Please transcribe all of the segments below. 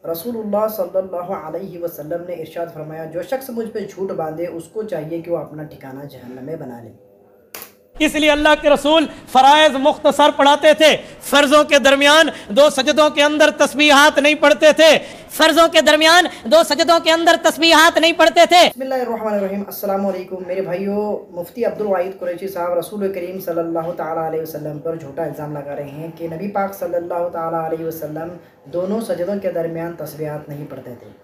रसूलुल्लाह सल्लल्लाहु अलैहि वसल्लम ने इरशाद फरमाया, जो शख्स मुझ पे झूठ बांधे उसको चाहिए कि वो अपना ठिकाना जहन्नम में बना ले। इसलिए अल्लाह के रसूल फ़राइज़ मुख्तसर पढ़ाते थे। फ़र्ज़ों के दरमियान 2 सजदों के अंदर तस्बीहात नहीं पढ़ते थे। फ़र्ज़ों के दरमियान 2 सजदों के अंदर तस्बीहात नहीं पढ़ते थे। बिस्मिल्लाहिर्रहमानिर्रहीम। अस्सलामु अलैकुम मेरे भाइयों। मुफ्ती अब्दुल वाहिद कुरैशी साहब रसूल करीम सल्लल्लाहु ताला अलैहि वसल्लम पर झूठा इल्ज़ाम लगा रहे हैं कि नबी पाक सल्लल्लाहु ताला अलैहि वसल्लम दोनों सजदों के दरमियान तस्बीहात नहीं पढ़ते थे।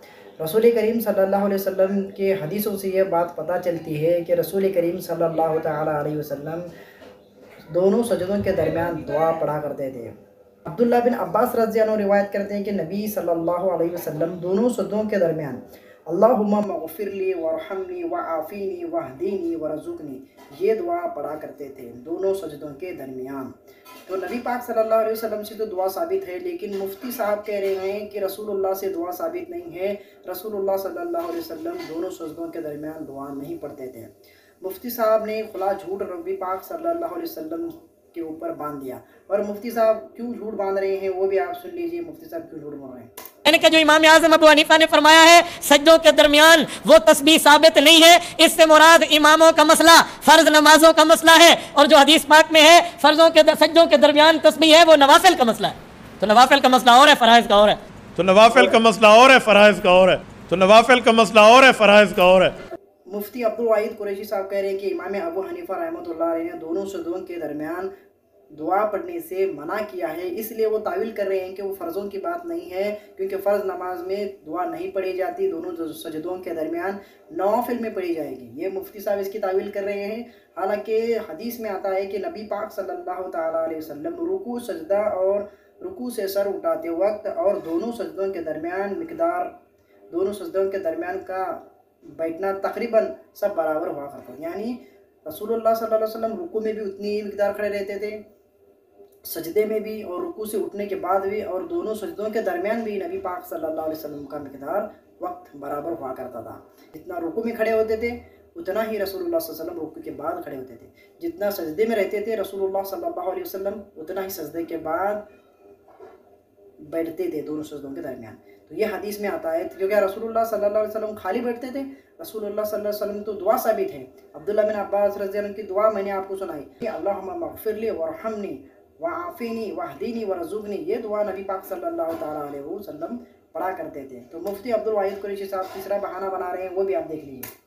रसूल करीम सल्लल्लाहु अलैहि वसल्लम के हदीसों से ये बात पता चलती है कि रसूल करीम सल्लल्लाहु ताला अलैहि वसल्लम दोनों सजदों के दरमियान दुआ पढ़ा करते थे। अब्दुल्ला बिन अब्बास रज़ी अल्लाह अन्हु रिवायत करते हैं कि नबी सल्लल्लाहु अलैहि वसल्लम दोनों सजदों के दरमियान अल्लाहुम्मा मग़फ़िरली वरहमनी वआफ़ीनी वहदीनी वरज़ुक़नी ये दुआ पढ़ा करते थे दोनों सजदों के दरमियान। तो नबी पाक सल्लल्लाहु अलैहि वसल्लम से तो दुआ साबित है, लेकिन मुफ्ती साहब कह रहे हैं कि रसूलुल्लाह से दुआ साबित नहीं है। रसूलुल्लाह सल्लल्लाहु अलैहि वसल्लम दोनों सजदों के दरमियान दुआ नहीं पढ़ते थे। मुफ्ती साहब ने खुला झूठ नबी पाक सल्लल्लाहु अलैहि वसल्लम के ऊपर बांध दिया। और मुफ्ती साहब क्यों झूठ बांध रहे हैं वो भी आप सुन लीजिए। मुफ्ती साहब क्यों झूठ बोल रहे हैं। यानी कि जो इमाम आज़म अबू हनीफा ने फरमाया है सजदों के दरमियान वो तस्बीह साबित नहीं है, इससे मुराद इमामों का मसला फ़र्ज नमाजों का मसला है। और जो हदीस पाक में है सजदों के दरमियान तस्बीह है वो नवाफिल का मसला है। तो नवाफिल का मसला और है, फ़राइज़ का और है। तो नवाफिल का मसला और है, फ़राइज़ का और है। तो नवाफिल का मसला और है, फ़राइज़ का और है। मुफ्ती अब्दुल वाहिद कुरैशी साहब कह रहे हैं कि इमाम अबू हनीफा रहमतुल्लाह अलैह ने दोनों सजदों के दरमियान दुआ पढ़ने से मना किया है, इसलिए वो तावील कर रहे हैं कि वो फ़र्ज़ों की बात नहीं है, क्योंकि फ़र्ज़ नमाज में दुआ नहीं पढ़ी जाती, दोनों सजदों के दरमियान नवाफिल में पढ़ी जाएगी। ये मुफ्ती साहब इसकी तावील कर रहे हैं। हालांकि हदीस में आता है कि नबी पाक सल्लल्लाहु ताला अलैहि वसल्लम रुकू सजदा और रुकू से सर उठाते वक्त और दोनों सजदों के दरमियान दोनों सजदों के दरमियान का बैठना तकरीबन सब बराबर हुआ करता है। यानी रसूलुल्लाह सल्लल्लाहु अलैहि वसल्लम रुकू में भी उतनी ही मिकदार खड़े रहते थे, सजदे में भी और रुकू से उठने के बाद भी, और दोनों सजदों के दरमियान भी नबी पाक सल्लल्लाहु अलैहि वसल्लम का मिकदार वक्त बराबर हुआ करता था। जितना रुकू में खड़े होते थे उतना ही रसूलुल्लाह सल्लल्लाहु अलैहि वसल्लम रुकू के बाद खड़े होते थे। जितना सजदे में रहते थे रसूलुल्लाह सल्लल्लाहु अलैहि वसल्लम उतना ही सजदे के बाद बैठते थे दोनों सजदों के दरमियान। तो ये हदीस में आता है। क्योंकि रसूलुल्लाह सल्लल्लाहु अलैहि वसल्लम खाली बैठते थे, रसूलुल्लाह सल्लल्लाहु अलैहि वसल्लम तो दुआ साबित है। अब्दुल्ला बिन अब्बास रज़ी अल्लाह की दुआ मैंने आपको सुनाई, अल्लाहुम्मा मग़फ़िरली वरहमनी वआफ़ीनी वहदीनी वरज़ुक़नी, ये दुआ नबी पाक सल्लल्लाहु ताला अलैहि वसल्लम पढ़ा करते थे। तो मुफ्ती अब्दुल वाहिद कुरैशी साहब तीसरा बहाना बना रहे हैं, वो भी आप देख लीजिए।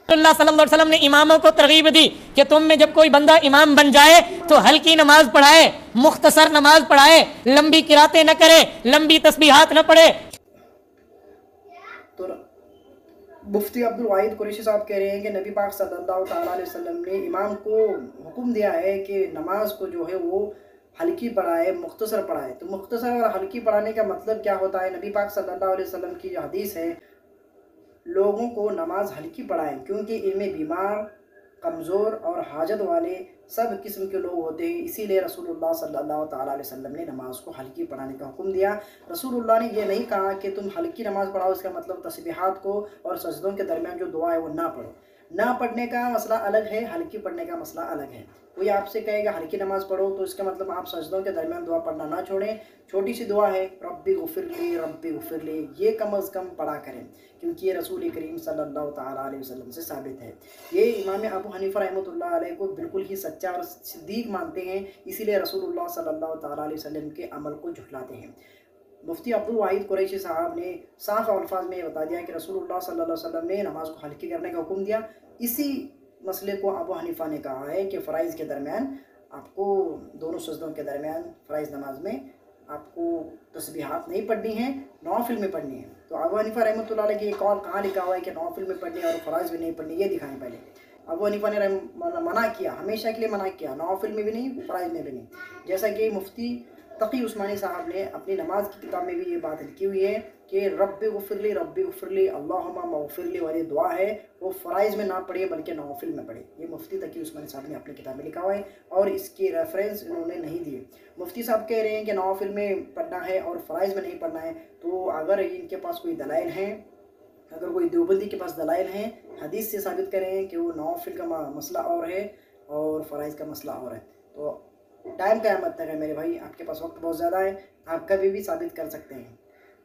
अल्लाह सल्लल्लाहु अलैहि वसल्लम ने इमामों को तरगीब दी कि तुम में जब कोई बंदा इमाम बन जाए तो हल्की नमाज पढ़ाए, मुख्तसर नमाज पढ़ाए, लंबी किरातें न करे, लंबी तस्बीहात न पढ़े। तो मुफ्ती अब्दुल वाहिद कुरैशी साहब कह रहे हैं कि नबी पाक सल्लल्लाहु ताला अलैहि वसल्लम ने इमाम को हुक्म दिया है कि नमाज को जो है वो हल्की पढ़ाए, मुख्तसर पढ़ाए। तो मुख्तसर और हल्की पढ़ाने का मतलब क्या होता है? नबी पाक सल्लल्लाहु अलैहि वसल्लम की जो हदीस है, लोगों को नमाज हल्की पढ़ाएं क्योंकि इनमें बीमार, कमज़ोर और हाजत वाले सब किस्म के लोग होते हैं। इसीलिए रसूलुल्लाह सल्लल्लाहु ताला अलैहि वसल्लम ने नमाज को हल्की पढ़ाने का हुक्म दिया। रसूलुल्लाह ने ये नहीं कहा कि तुम हल्की नमाज पढ़ाओ, इसका मतलब तस्बीहात को और सजदों के दरमियान जो दुआ है वो ना पढ़ो। ना पढ़ने का मसला अलग है, हल्की पढ़ने का मसला अलग है। कोई आपसे कहेगा हल्की नमाज पढ़ो तो इसका मतलब आप सजदों के दरमियान दुआ पढ़ना ना छोड़ें। छोटी सी दुआ है, रब्बी गुफ़िरली, ये कम अज़ कम पढ़ा करें, क्योंकि ये रसूल करीम सल्लल्लाहु ताला अलैहि वसल्लम से साबित है। ये इमाम अबू हनीफा रहमतुल्लाह अलैह को बिल्कुल ही सच्चा और सिद्दीक मानते हैं, इसीलिए रसूलुल्लाह सल्लल्लाहु ताला अलैहि वसल्लम के अमल को झुठलाते हैं। मुफ्ती अब्दुल वाहिद कुरैशी साहब ने साफ अल्फाज में बता दिया कि रसूलुल्लाह सल्लल्लाहु अलैहि वसल्लम ने नमाज को हल्की करने का हुक्म दिया। इसी मसले को अबू हनीफा ने कहा है कि फ़राइज़ के दरमियान आपको दोनों सजदों के दरमियान फ़राइज़ नमाज में आपको तस्बीहात नहीं पढ़नी है, नवाफिल में पढ़नी है। तो अबू हनीफा रहमतुल्लाह अलैह की कौल कहाँ लिखा हुआ है कि नवाफिल में पढ़नी है और फ़राइज़ में नहीं पढ़नी? ये दिखाएं पहले। अबू हनीफा ने मना किया, हमेशा के लिए मना किया, नवाफिल में भी नहीं, फ़राइज़ में भी नहीं। जैसा कि मुफ्ती तकी उस्मानी साहब ने अपनी नमाज की किताब में भी ये बात लिखी हुई है कि रब्बी गुफ़िरली अल्लाहुम्मा मग़फ़िरली वाली दुआ है वो फ़राइज़ में ना पढ़े बल्कि नवाफिल में पढ़े। ये मुफ्ती तकी उस्मानी साहब ने अपनी किताब में लिखा हुआ है और इसके रेफरेंस इन्होंने नहीं दिए। मुफ्ती साहब कह रहे हैं कि नवाफिल में पढ़ना है और फ़राइज़ में नहीं पढ़ना है। तो अगर इनके पास कोई दलाइल हैं, अगर कोई देवबंदी के पास दलाइल हैं, हदीस से साबित करें कि वो नवाफिल का मसला और है और फ़राइज़ का मसला और है। तो टाइम क़यामत तक है मेरे भाई, आपके पास वक्त बहुत ज़्यादा है, आप कभी भी साबित कर सकते हैं।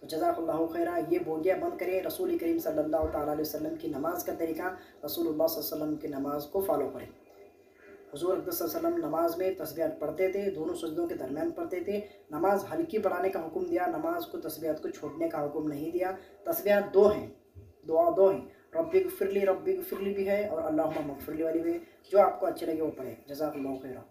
تو जज़ाकल्लाहु खैरा। ये बोगियाँ बंद करें, रसूल करीम सल्लल्लाहु ताला अलैहि वसल्लम की नमाज़ का तरीका, रसूलुल्लाह सल्लल्लाहु अलैहि वसल्लम की नमाज़ को फॉलो करें। हुज़ूर अक़दस सल्लल्लाहु अलैहि वसल्लम नमाज में तस्बीहात पढ़ते थे, दोनों सजदों के दरमियान पढ़ते थे। नमाज हल्की पढ़ाने का हुक्म दिया, नमाज को तस्बीहात को छोड़ने का हुक्म नहीं दिया। तस्बीहात दो हैं, दुआ दो हैं, रब्बिगफिरली भी है और अल्लाहुम्मा मग़फ़िरली वाली भी है। जो आपको अच्छे लगे वो पढ़े। जज़ाकल्लाहु खैरा।